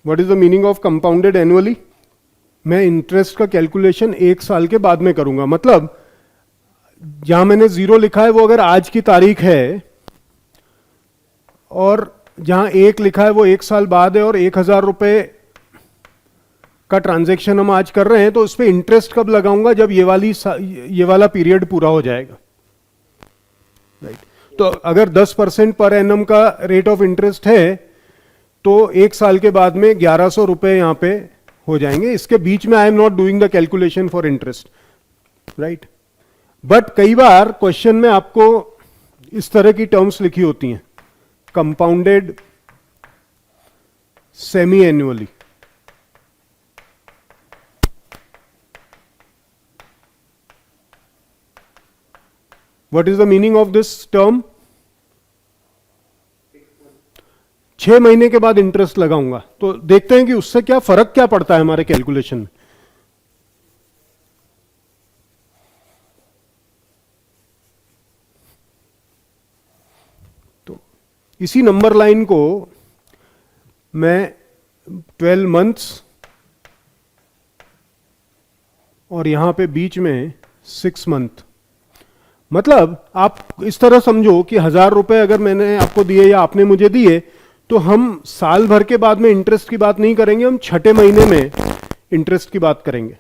What is the meaning of compounded annually? मैं interest का calculation 1 साल के बाद में करूंगा, मतलब जहां मैंने 0 लिखा है वो अगर आज की तारीख है, और जहां 1 लिखा है वो 1 साल बाद है, और 1,000 रुपए का ट्रांजैक्शन हम आज कर रहे हैं, तो उस पर इंटरेस्ट कब लगाऊंगा? जब ये वाला पीरियड पूरा हो जाएगा, राइट? तो अगर 10% पर एनम का रेट ऑफ इंटरेस्ट है, तो 1 साल के बाद में 1,100 रुपए यहां पे हो जाएंगे। इसके बीच में I am not doing the calculation for interest, right? But कई बार क्वेश्चन में आपको इस तरह की टर्म्स लिखी होती हैं, compounded semi annually. What is the meaning of this term? 6 महीने के बाद इंटरेस्ट लगाऊंगा, तो देखते हैं कि उससे क्या फर्क क्या पड़ता है हमारे कैलकुलेशन में। तो इसी नंबर लाइन को मैं 12 मंथ्स और यहां पे बीच में 6 मंथ, मतलब आप इस तरह समझो कि 1,000 रुपए अगर मैंने आपको दिए या आपने मुझे दिए, तो हम साल भर के बाद में इंटरेस्ट की बात नहीं करेंगे, हम छठे महीने में इंटरेस्ट की बात करेंगे।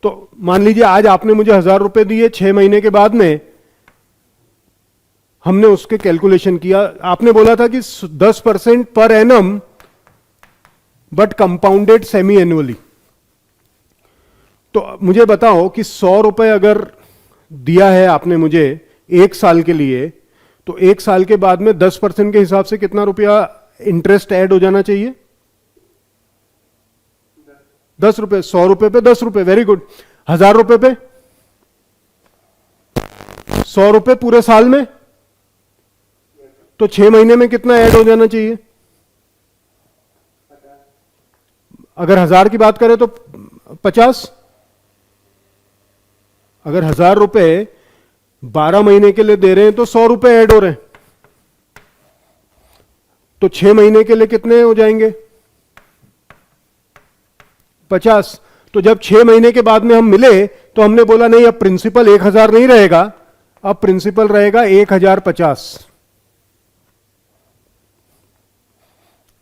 तो मान लीजिए आज आपने मुझे 1,000 रुपए दिए, 6 महीने के बाद में हमने उसके कैलकुलेशन किया। आपने बोला था कि 10% per annum but compounded semi annually. तो मुझे बताओ कि 100 रुपए अगर दिया है आपने मुझे 1 साल के लिए, तो 1 साल के बाद में 10% के हिसाब से कितना रुपया इंटरेस्ट ऐड हो जाना चाहिए? 10 रुपए। 100 रुपए पे 10 रुपए, वेरी गुड। 1,000 रुपए पे 100 रुपए पूरे साल में, तो 6 महीने में कितना ऐड हो जाना चाहिए? अगर 1,000 की बात करें तो 50। अगर 1,000 रुपए 12 महीने के लिए दे रहे हैं तो 100 रुपए ऐड हो रहे हैं, तो 6 महीने के लिए कितने हो जाएंगे? 50। तो जब 6 महीने के बाद में हम मिले तो हमने बोला नहीं, अब प्रिंसिपल 1,000 नहीं रहेगा, अब प्रिंसिपल रहेगा 1,050।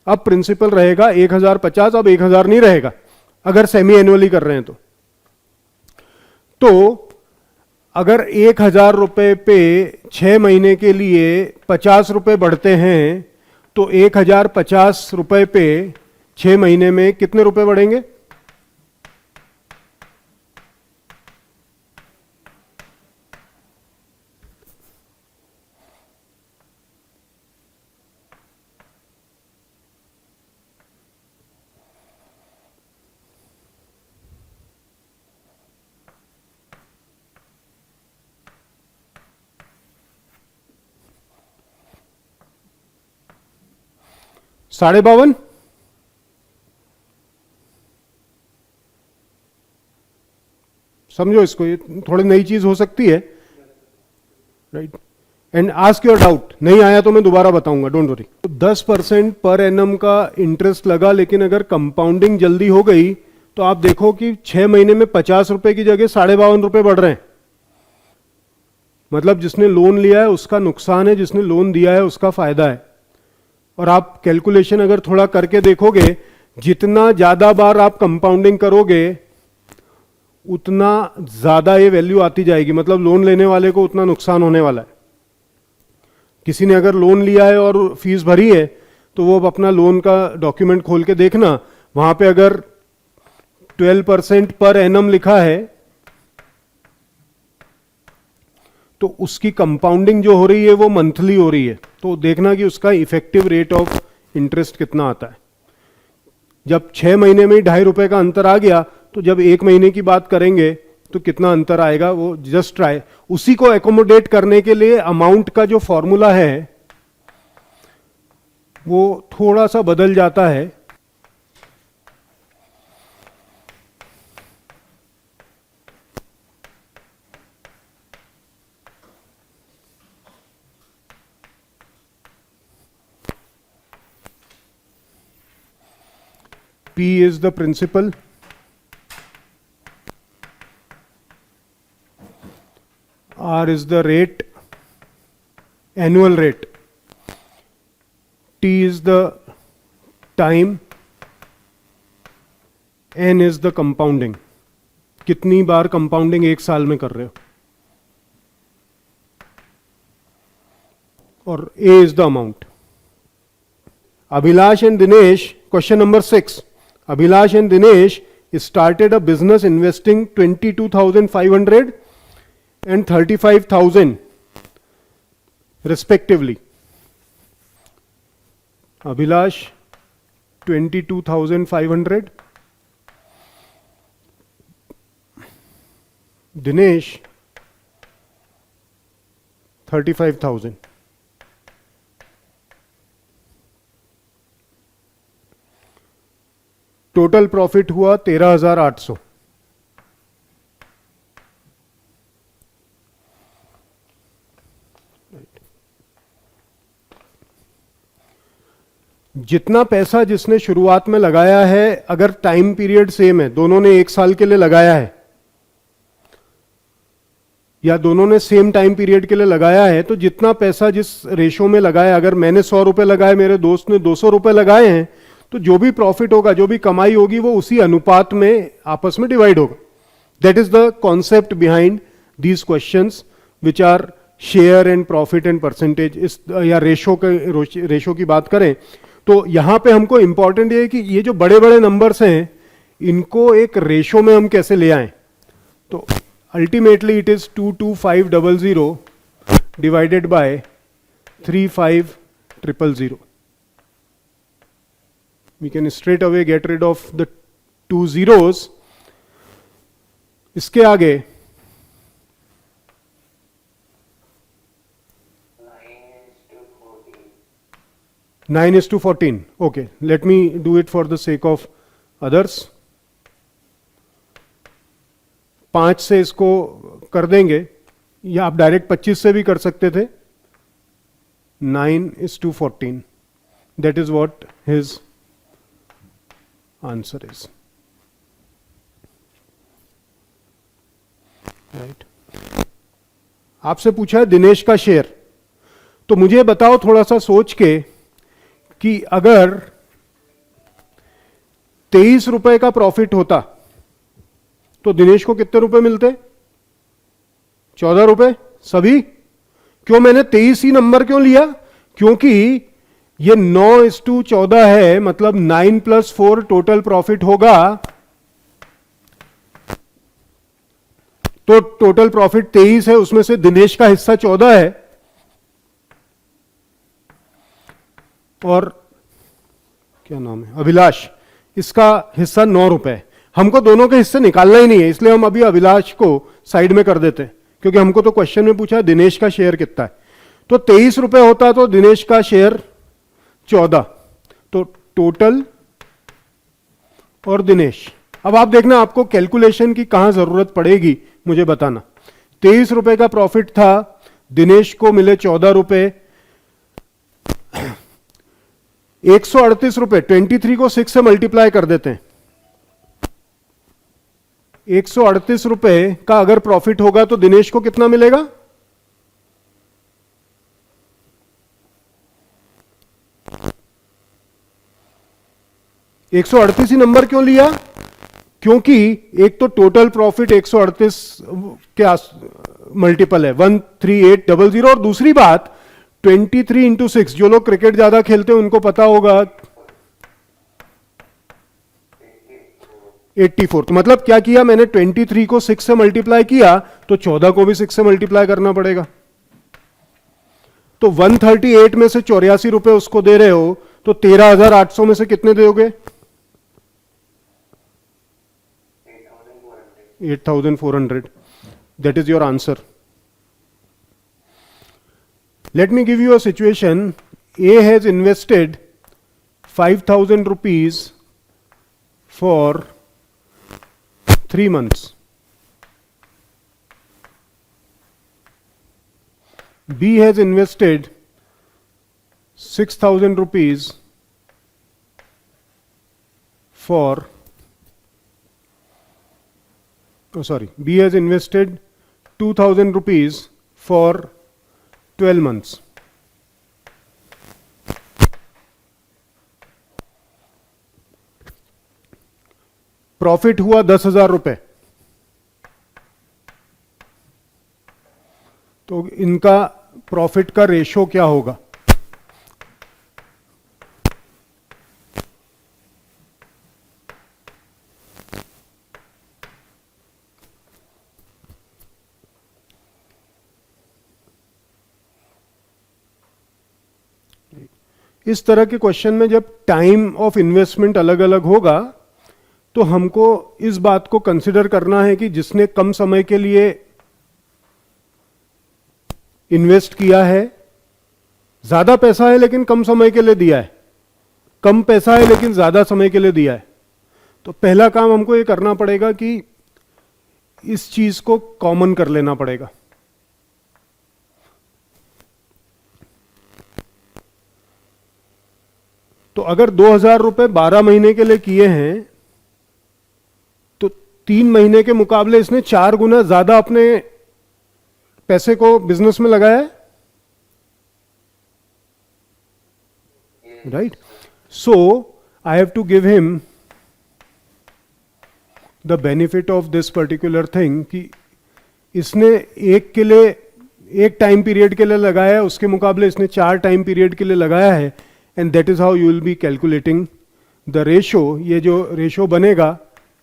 अब प्रिंसिपल रहेगा 1,050, अब 1,000 नहीं रहेगा अगर सेमी एनुअली कर रहे हैं तो अगर 1,000 रुपए पे 6 महीने के लिए 50 रुपए बढ़ते हैं, तो 1,050 रुपए पे 6 महीने में कितने रुपए बढ़ेंगे? $52। समझो इसको, ये थोड़ी नई चीज हो सकती है, right? And ask your doubt, नहीं आया तो मैं दोबारा बताऊंगा, डोंट वरी। 10% पर एनम का इंटरेस्ट लगा, लेकिन अगर कंपाउंडिंग जल्दी हो गई तो आप देखो कि 6 महीने में 50 रुपए की जगह 52.5 रुपए बढ़ रहे हैं। मतलब जिसने लोन लिया है उसका नुकसान है, जिसने लोन दिया है उसका फायदा है। और आप कैलकुलेशन अगर थोड़ा करके देखोगे, जितना ज्यादा बार आप कंपाउंडिंग करोगे उतना ज्यादा ये वैल्यू आती जाएगी, मतलब लोन लेने वाले को उतना नुकसान होने वाला है। किसी ने अगर लोन लिया है और फीस भरी है, तो वो अपना लोन का डॉक्यूमेंट खोल के देखना, वहां पे अगर 12% पर एनम लिखा है तो उसकी कंपाउंडिंग जो हो रही है वो मंथली हो रही है, तो देखना कि उसका इफेक्टिव रेट ऑफ इंटरेस्ट कितना आता है। जब 6 महीने में ही 2.5 रुपए का अंतर आ गया, तो जब 1 महीने की बात करेंगे तो कितना अंतर आएगा, वो जस्ट ट्राई। उसी को एकोमोडेट करने के लिए अमाउंट का जो फॉर्मूला है वो थोड़ा सा बदल जाता है। P is the principal, R is the rate, annual rate, T is the time, N is the compounding. कितनी बार कंपाउंडिंग एक साल में कर रहे हो, और A is the amount. Abhilash and Dinesh, question number 6. Abhilash and Dinesh started a business investing 22,500 and 35,000 respectively. Abhilash 22,500, Dinesh 35,000. Total profit हुआ 13,800. जितना पैसा जिसने शुरुआत में लगाया है, अगर टाइम पीरियड सेम है, दोनों ने एक साल के लिए लगाया है या दोनों ने सेम टाइम पीरियड के लिए लगाया है, तो जितना पैसा जिस रेशो में लगाया, अगर मैंने 100 रुपए लगाए, मेरे दोस्त ने 200 रुपए लगाए हैं, तो जो भी प्रॉफिट होगा, जो भी कमाई होगी, वो उसी अनुपात में आपस में डिवाइड होगा. That is the concept behind these questions which are share and profit and percentage. इस या रेशो की बात करें तो यहां पे हमको इंपॉर्टेंट ये है कि ये जो बड़े बड़े नंबर्स हैं, इनको एक रेशो में हम कैसे ले आएं. तो ultimately it is 22500 divided by 35000. We can straight away get rid of the 2 zeros. इसके आगे 9:14. Okay, let me do it for the sake of others. 5 से इसको कर देंगे, या आप डायरेक्ट 25 से भी कर सकते थे. 9:14. That is what his answer is. Right. आपसे पूछा है दिनेश का शेयर, तो मुझे बताओ थोड़ा सा सोच के कि अगर 23 रुपए का प्रॉफिट होता तो दिनेश को कितने रुपए मिलते? 14 रुपए सभी. क्यों मैंने 23 ही नंबर क्यों लिया? क्योंकि ये 9:14 है, मतलब 9 + 4 टोटल प्रॉफिट होगा. तो टोटल प्रॉफिट 23 है, उसमें से दिनेश का हिस्सा 14 है, और क्या नाम है, अभिलाष, इसका हिस्सा 9 रुपए. हमको दोनों के हिस्से निकालना ही नहीं है, इसलिए हम अभी अभिलाष को साइड में कर देते हैं, क्योंकि हमको तो क्वेश्चन में पूछा है दिनेश का शेयर कितना है. तो 23 रुपए होता तो दिनेश का शेयर 14. तो टोटल और दिनेश. अब आप देखना, आपको कैलकुलेशन की कहां जरूरत पड़ेगी मुझे बताना. 23 रुपए का प्रॉफिट था, दिनेश को मिले 14 रुपए. 138 रुपए, 23 को 6 से मल्टीप्लाई कर देते हैं. 138 रुपए का अगर प्रॉफिट होगा तो दिनेश को कितना मिलेगा? एक 138 ही नंबर क्यों लिया? क्योंकि एक तो टोटल प्रॉफिट 138 के मल्टीपल है 13800, और दूसरी बात 23 × 6, जो लोग क्रिकेट ज्यादा खेलते हैं उनको पता होगा 84. तो मतलब क्या किया मैंने, 23 को 6 से मल्टीप्लाई किया, तो 14 को भी 6 से मल्टीप्लाई करना पड़ेगा. तो 138 में से 84 रुपए उसको दे रहे हो, तो 13,800 में से कितने दोगे? 8,400. That is your answer. Let me give you a situation. A has invested 5,000 rupees for 3 months. B has invested 6,000 rupees for, oh sorry, B has invested 2000 rupees for 12 months. Profit हुआ 10,000 रुपए, तो इनका प्रॉफिट का ratio क्या होगा? इस तरह के क्वेश्चन में जब टाइम ऑफ इन्वेस्टमेंट अलग अलग होगा तो हमको इस बात को कंसिडर करना है कि जिसने कम समय के लिए इन्वेस्ट किया है, ज्यादा पैसा है लेकिन कम समय के लिए दिया है, कम पैसा है लेकिन ज्यादा समय के लिए दिया है, तो पहला काम हमको ये करना पड़ेगा कि इस चीज को कॉमन कर लेना पड़ेगा। तो अगर 2,000 रुपए 12 महीने के लिए किए हैं तो 3 महीने के मुकाबले इसने 4 गुना ज्यादा अपने पैसे को बिजनेस में लगाया है, right? So I have to give him the benefit of this particular thing कि इसने एक टाइम पीरियड के लिए लगाया है, उसके मुकाबले इसने 4 टाइम पीरियड के लिए लगाया है, and that is how you will be calculating the ratio. ये जो रेशो बनेगा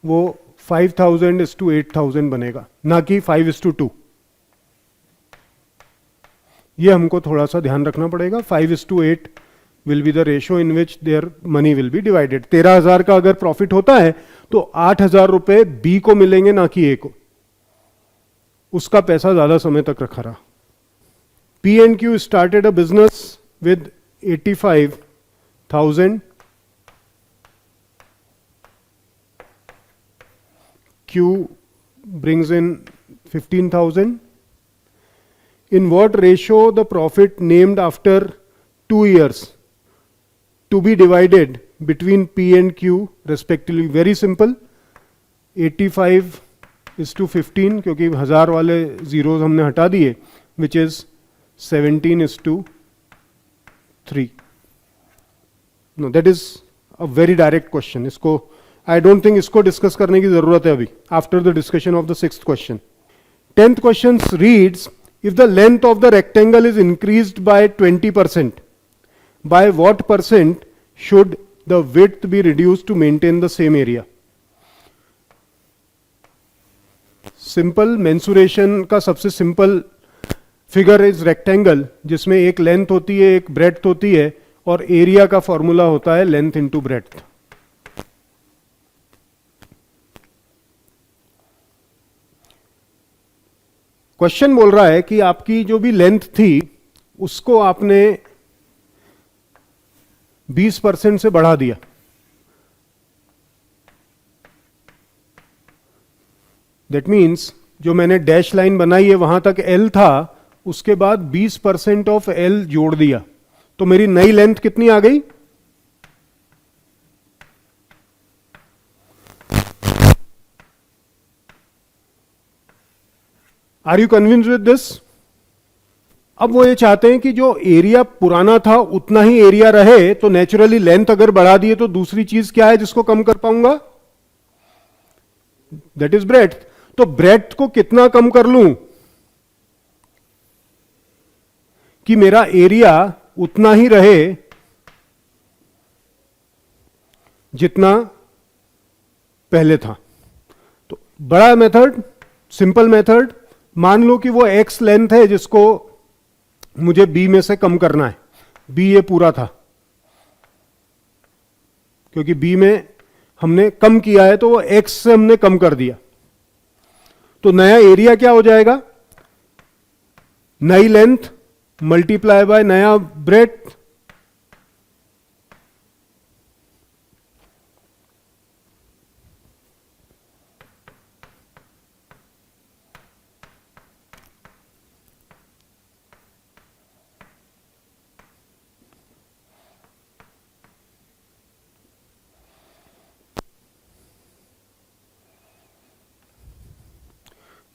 वो 5,000:8,000 बनेगा, ना कि 5:2। ये हमको थोड़ा सा ध्यान रखना पड़ेगा। 5:8 will be the ratio in which their money will be divided. 13,000 का अगर प्रॉफिट होता है तो 8,000 रुपए बी को मिलेंगे, ना कि ए को। उसका पैसा ज्यादा समय तक रखा रहा। P and Q started a business with 85,000, Q brings in 15,000. In what ratio the profit named after 2 years to be divided between P and Q respectively? Very simple. 85:15, क्योंकि 1000 वाले zeros हमने हटा दिए, which is 17:3. No, that is a very direct question. इसको I don't think इसको discuss करने की जरूरत है अभी, after the discussion of the 6th question. 10th question reads, if the length of the rectangle is increased by 20%, by what percent should the width be reduced to maintain the same area? Simple mensuration का सबसे simple figure is rectangle, जिसमें एक length होती है, एक breadth होती है, और एरिया का फॉर्मूला होता है लेंथ इंटू ब्रेड्थ। क्वेश्चन बोल रहा है कि आपकी जो भी लेंथ थी उसको आपने 20% से बढ़ा दिया। दैट मीन्स जो मैंने डैश लाइन बनाई है वहां तक L था, उसके बाद 20% ऑफ L जोड़ दिया, तो मेरी नई लेंथ कितनी आ गई? Are you convinced with this? अब वो ये चाहते हैं कि जो एरिया पुराना था उतना ही एरिया रहे, तो नेचुरली लेंथ अगर बढ़ा दिए तो दूसरी चीज क्या है जिसको कम कर पाऊंगा? That is breadth. तो ब्रेड्थ को कितना कम कर लूं कि मेरा एरिया उतना ही रहे जितना पहले था? तो बड़ा मेथड, सिंपल मेथड, मान लो कि वो x लेंथ है जिसको मुझे b में से कम करना है। b ये पूरा था, क्योंकि b में हमने कम किया है तो वो x से हमने कम कर दिया। तो नया एरिया क्या हो जाएगा? नई लेंथ मल्टीप्लाई बाय नया ब्रेड्थ।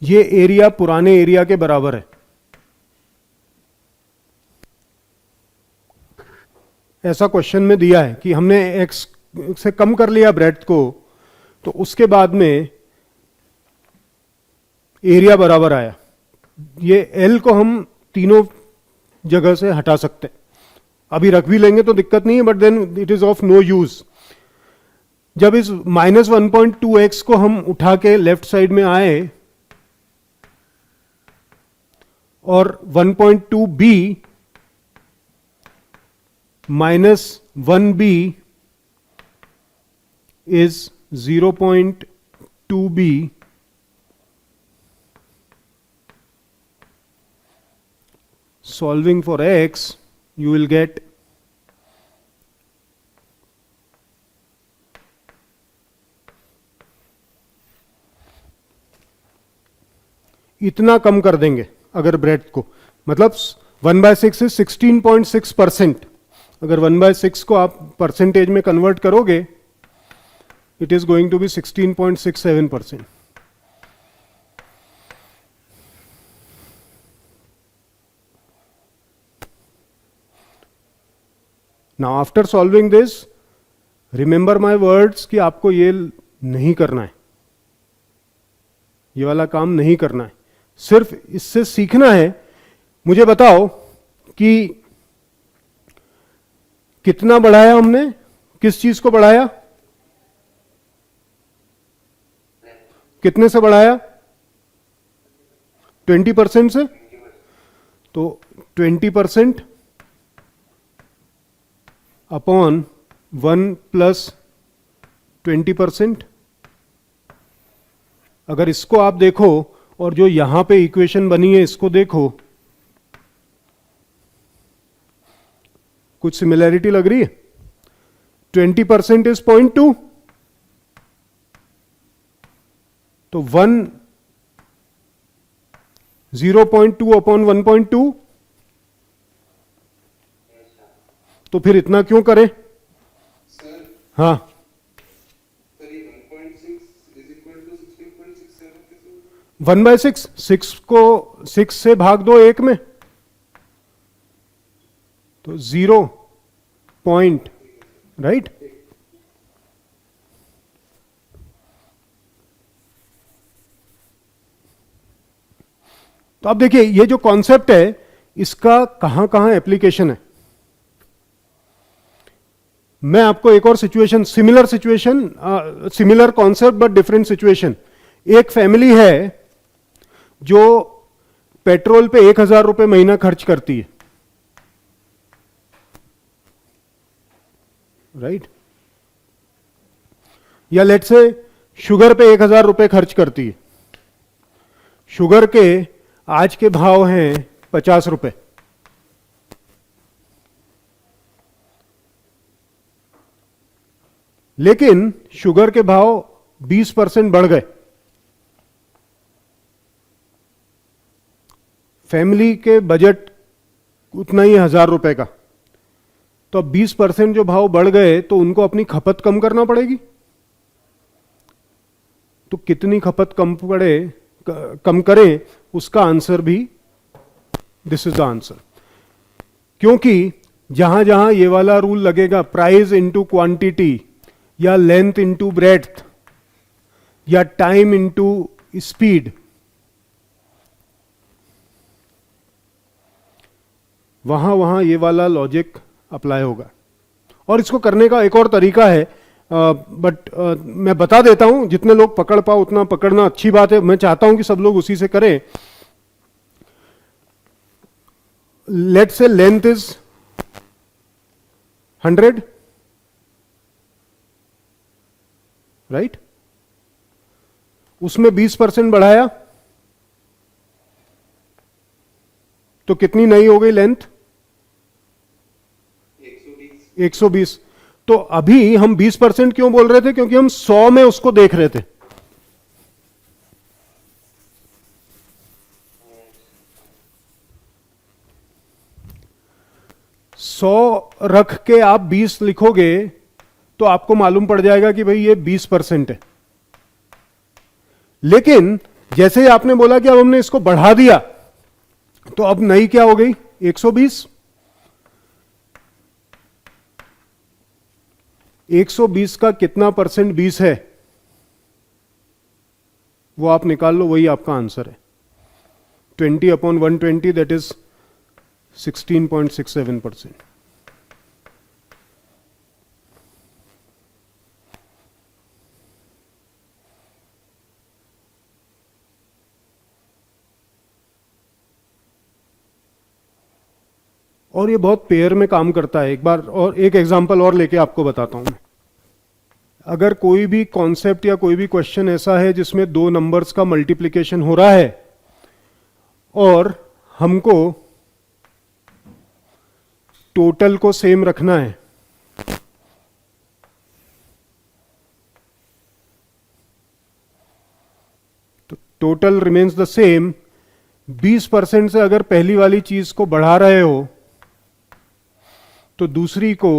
ये एरिया पुराने एरिया के बराबर है। ऐसा क्वेश्चन में दिया है कि हमने एक्स से कम कर लिया ब्रेड्थ को, तो उसके बाद में एरिया बराबर आया। ये एल को हम तीनों जगह से हटा सकते हैं, अभी रख भी लेंगे तो दिक्कत नहीं है, but then it is of no use. जब इस -1.2x को हम उठा के लेफ्ट साइड में आए और 1.2b -1b is 0.2b, solving for x you will get इतना कम कर देंगे अगर ब्रेड्थ को, मतलब 1/6 इज 16.6%। अगर 1/6 को आप परसेंटेज में कन्वर्ट करोगे, it is going to be 16.67%। Now after solving this, remember my words कि आपको ये नहीं करना है, ये वाला काम नहीं करना है, सिर्फ इससे सीखना है। मुझे बताओ कि कितना बढ़ाया हमने, किस चीज को बढ़ाया, कितने से बढ़ाया? 20% से। तो 20% अपॉन 1 + 20%। अगर इसको आप देखो और जो यहां पे इक्वेशन बनी है इसको देखो, कुछ सिमिलैरिटी लग रही है। 20% इज 0.2, तो 0.2 अपॉन 1.2, तो फिर इतना क्यों करें? हाँ, 1/6, 6 को 6 से भाग दो 1 में, तो 0 पॉइंट, राइट। तो अब देखिए ये जो कॉन्सेप्ट है इसका कहां कहां एप्लीकेशन है। मैं आपको एक और situation, similar concept but different situation. एक फैमिली है जो पेट्रोल पे 1,000 रुपए महीना खर्च करती है, राइट। या लेट्स से शुगर पे 1,000 रुपए खर्च करती है। शुगर के आज के भाव हैं 50 रुपए। लेकिन शुगर के भाव 20% बढ़ गए, फैमिली के बजट उतना ही 1,000 रुपए का, तो अब 20% जो भाव बढ़ गए तो उनको अपनी खपत कम करना पड़ेगी। तो कितनी खपत कम करें, उसका आंसर भी दिस इज द आंसर। क्योंकि जहां जहां ये वाला रूल लगेगा, प्राइस इनटू क्वांटिटी या लेंथ इनटू ब्रेड्थ या टाइम इनटू स्पीड, वहां वहां ये वाला लॉजिक अप्लाई होगा। और इसको करने का एक और तरीका है, बट मैं बता देता हूं, जितने लोग पकड़ पाओ उतना पकड़ना अच्छी बात है। मैं चाहता हूं कि सब लोग उसी से करें। Let's say length is 100, right. उसमें 20% बढ़ाया तो कितनी नई हो गई लेंथ? 120। तो अभी हम 20% क्यों बोल रहे थे? क्योंकि हम 100 में उसको देख रहे थे। सौ रख के आप 20 लिखोगे तो आपको मालूम पड़ जाएगा कि भाई ये 20% है। लेकिन जैसे ही आपने बोला कि अब हमने इसको बढ़ा दिया, तो अब नई क्या हो गई 120। 120 का कितना परसेंट 20 है वो आप निकाल लो, वही आपका आंसर है। 20/120 दैट इज 16.67%। और ये बहुत पेयर में काम करता है। एक बार और एक एग्जांपल और लेके आपको बताता हूं मैं। अगर कोई भी कॉन्सेप्ट या कोई भी क्वेश्चन ऐसा है जिसमें दो नंबर्स का मल्टीप्लिकेशन हो रहा है और हमको टोटल को सेम रखना है, तो टोटल रिमेन्स द सेम। 20% से अगर पहली वाली चीज को बढ़ा रहे हो तो दूसरी को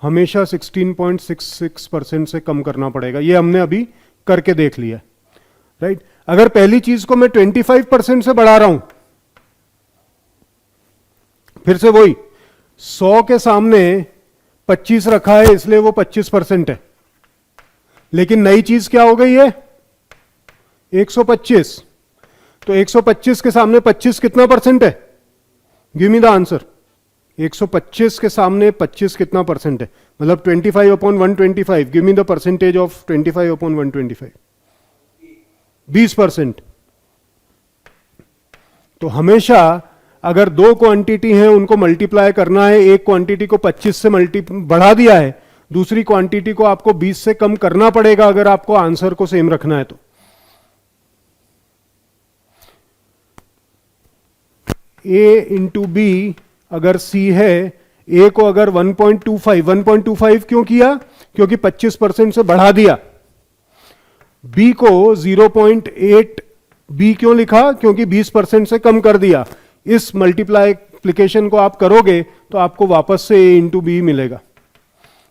हमेशा 16.66% से कम करना पड़ेगा। ये हमने अभी करके देख लिया, राइट। अगर पहली चीज को मैं 25% से बढ़ा रहा हूं, फिर से वही 100 के सामने 25 रखा है इसलिए वो 25% है, लेकिन नई चीज क्या हो गई है 125। तो 125 के सामने 25 कितना परसेंट है? Give me the answer. 125 के सामने 25 कितना परसेंट है? मतलब 25/125। Give me the percentage of 25/125। 20%। तो हमेशा अगर दो क्वांटिटी हैं उनको मल्टीप्लाई करना है, एक क्वांटिटी को 25 से बढ़ा दिया है, दूसरी क्वांटिटी को आपको 20 से कम करना पड़ेगा अगर आपको आंसर को सेम रखना है तो। A इंटू बी अगर C है, A को अगर 1.25 क्यों किया? क्योंकि 25% से बढ़ा दिया। B को 0.8 B क्यों लिखा? क्योंकि 20% से कम कर दिया। इस मल्टीप्लिकेशन को आप करोगे तो आपको वापस से A इंटू बी मिलेगा।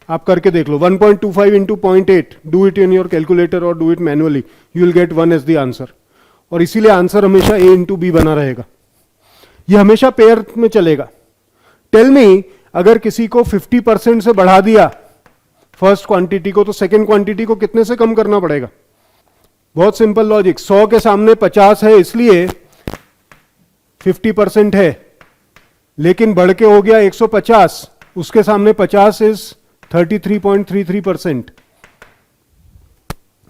आप करके देख लो। 1.25 into 0.8, do it in your calculator और do it manually, you will get 1 as the answer. और इसीलिए आंसर हमेशा A इंटू बी बना रहेगा। यह हमेशा पेयर में चलेगा। टेल मी, अगर किसी को 50% से बढ़ा दिया फर्स्ट क्वांटिटी को, तो सेकंड क्वांटिटी को कितने से कम करना पड़ेगा? बहुत सिंपल लॉजिक। 100 के सामने 50 है इसलिए 50% है, लेकिन बढ़ के हो गया 150, उसके सामने 50 इज 33.33%।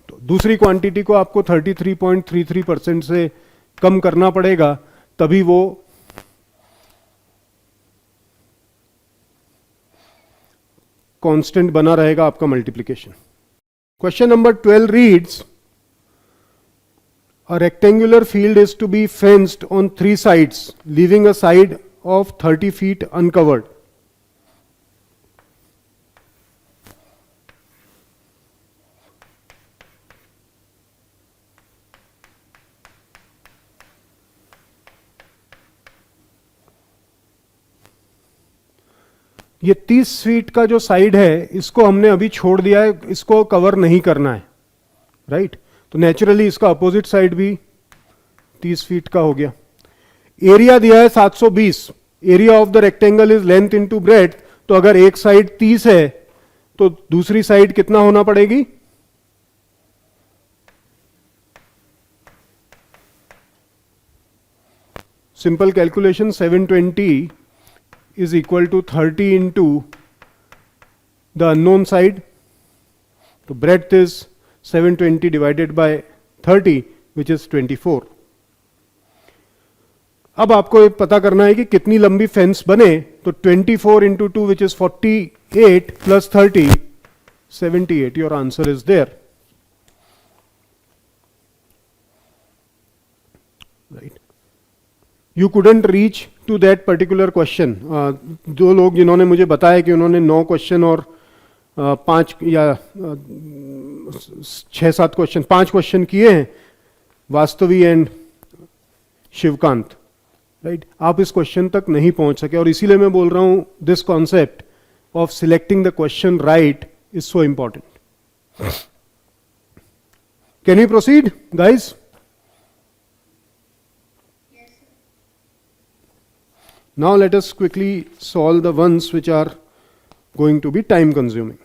तो दूसरी क्वांटिटी को आपको 33.33% से कम करना पड़ेगा, तभी वो कांस्टेंट बना रहेगा आपका multiplication. Question number 12 reads, a rectangular field is to be fenced on 3 sides, leaving a side of 30 feet uncovered. ये 30 फीट का जो साइड है इसको हमने अभी छोड़ दिया है, इसको कवर नहीं करना है, राइट। तो नेचुरली इसका अपोजिट साइड भी 30 फीट का हो गया। एरिया दिया है 720। Area of the rectangle is length into breadth. तो अगर एक साइड 30 है तो दूसरी साइड कितना होना पड़ेगी? Simple calculation, 720 is equal to 30 into the unknown side. So breadth is 720 divided by 30, which is 24. अब आपको ये पता करना है कि कितनी लंबी फेंस बने। तो 24 into 2, which is 48 plus 30, 78. Your answer is there. Right. You couldn't reach to that particular question. जो लोग जिन्होंने मुझे बताया कि उन्होंने 9 क्वेश्चन और 5 या 6-7 क्वेश्चन, 5 क्वेश्चन किए हैं, वास्तवी एंड शिवकांत, राइट। आप इस क्वेश्चन तक नहीं पहुंच सके और इसीलिए मैं बोल रहा हूं this concept of selecting the question right is so important. Can you proceed guys? Now let us quickly solve the ones which are going to be time consuming.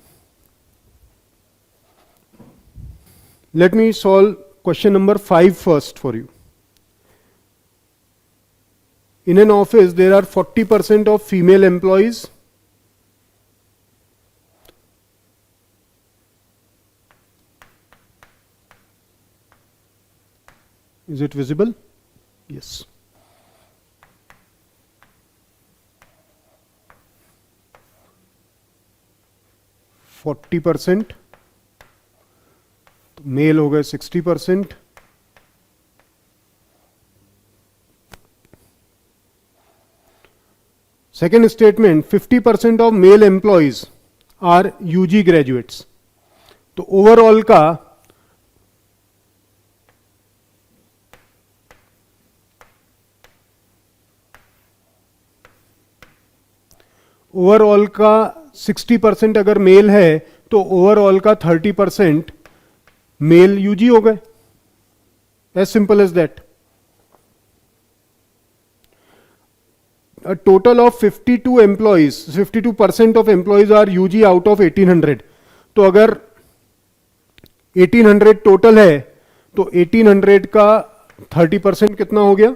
Let me solve question number 5 first for you. In an office, there are 40% of female employees. Is it visible? Yes. %40, mail हो गए 60%. Second statement, 50% of male employees are UG graduates. तो overall का overall का 60% अगर mail है तो overall का 30% mail UG हो गए. As simple as that. A total of 52 employees, 52% of employees are UG out of 1800. तो अगर 1800 टोटल है तो 1800 का 30% कितना हो गया?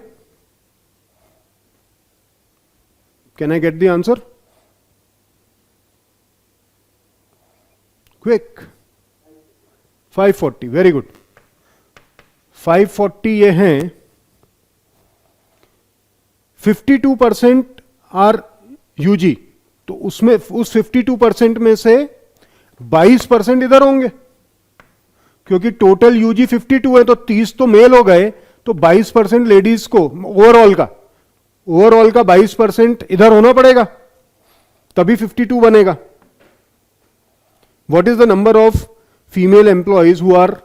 Can I get the answer? Quick. 540. Very good. 540 ये हैं. 52% आर यूजी. तो उसमें उस 52% में से 22% इधर होंगे, क्योंकि टोटल यूजी 52 है तो 30 तो मेल हो गए, तो 22% लेडीज को ओवरऑल का 22% इधर होना पड़ेगा, तभी 52 बनेगा. What is the number of female employees who are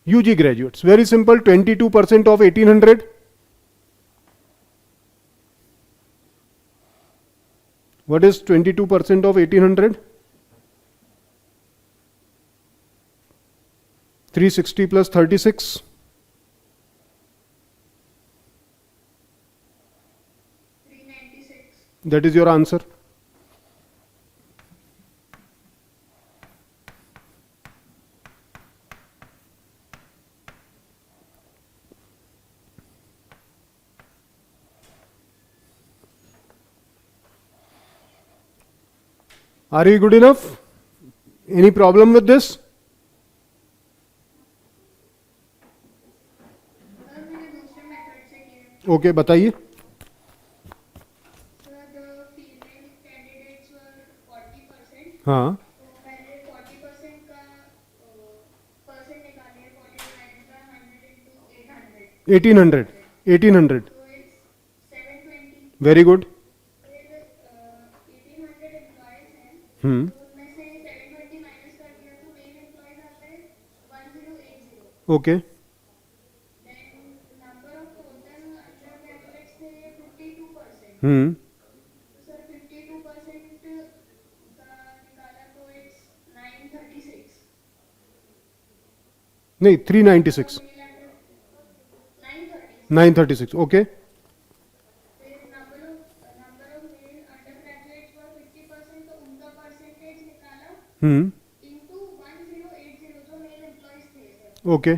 UG graduates? Very simple. 22% of 1800. What is 22% of 1800? 360 plus 36. 396. That is your answer. Are you good enough? Any problem with this? Sir मैंने दूसरे method से किया. Okay, बताइए. Sir the female candidates वर 40%. हाँ. तो पहले 40% का percent निकालिए. 49 का 100 into 800. 1800. 1800. तो इट्स 720. Very good. फिर 1800 एम्प्लॉयज हैं. Hmm. तो उनमें से 720 माइनस कर दिया तो मेल एम्प्लॉयज आ गए 1080. Okay. Then number of total undergraduates थे 52%. Hmm. सर 52% का निकाला तो इट्स 936. नहीं, 396. 936. 936. Okay. फिर number of male under graduates for 50%. तो उनका परसेंटेज निकाला Hmm. इनटू 1080 जो मेल एम्प्लॉयज थे सर. Okay.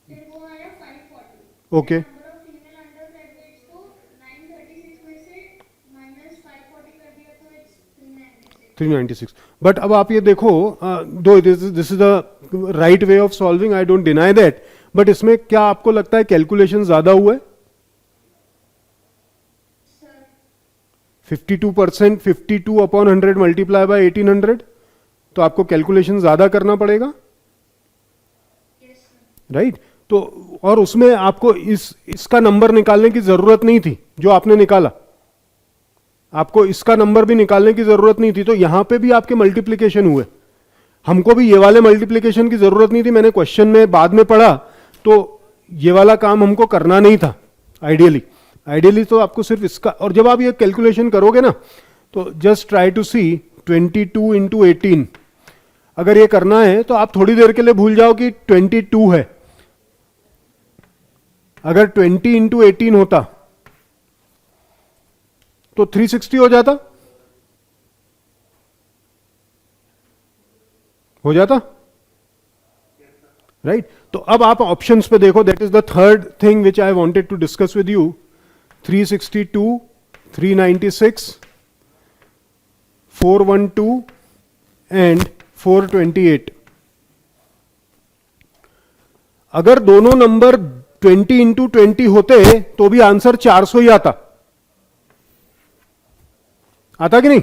फिर वो आया 540. Okay. Number of female under graduates को 936 में से माइनस 540 कर दिया तो इट्स 396. 396. बट अब आप ये देखो, दो this is the right way of solving, I don't deny that, but इसमें क्या आपको लगता है कैलकुलेशन ज्यादा हुआ है? सर 52%, 52 अपॉन 100 मल्टीप्लाई बाय 1800, तो आपको कैलकुलेशन ज्यादा करना पड़ेगा, यस सर. राइट? तो और उसमें आपको इसका नंबर निकालने की जरूरत नहीं थी जो आपने निकाला, आपको इसका नंबर भी निकालने की जरूरत नहीं थी, तो यहां पे भी आपके मल्टीप्लिकेशन हुए. हमको भी ये वाले मल्टीप्लिकेशन की जरूरत नहीं थी, मैंने क्वेश्चन में बाद में पढ़ा, तो ये वाला काम हमको करना नहीं था. आइडियली तो आपको सिर्फ इसका, और जब आप ये कैलकुलेशन करोगे ना तो just try to see 22 into 18. अगर ये करना है तो आप थोड़ी देर के लिए भूल जाओ कि 22 है. अगर 20 इंटू 18 होता तो 360 हो जाता, राइट तो अब आप ऑप्शंस पे देखो, that is the third thing which I wanted to discuss with you. 362, 396, 412 and 428. अगर दोनों नंबर 20 इंटू 20 होते तो भी आंसर 400 ही आता कि नहीं,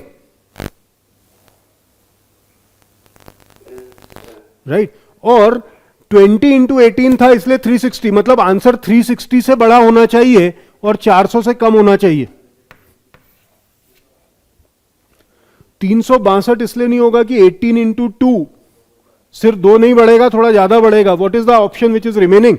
राइट और 20 इंटू 18 था इसलिए 360, मतलब आंसर 360 से बड़ा होना चाहिए और 400 से कम होना चाहिए. 362 इसलिए नहीं होगा कि 18 इंटू 2 सिर्फ 2 नहीं बढ़ेगा, थोड़ा ज्यादा बढ़ेगा. What is the option which is remaining?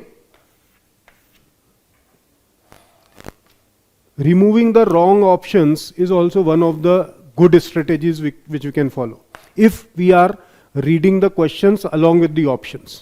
Removing the wrong options is also one of the good strategies which we can follow if we are reading the questions along with the options.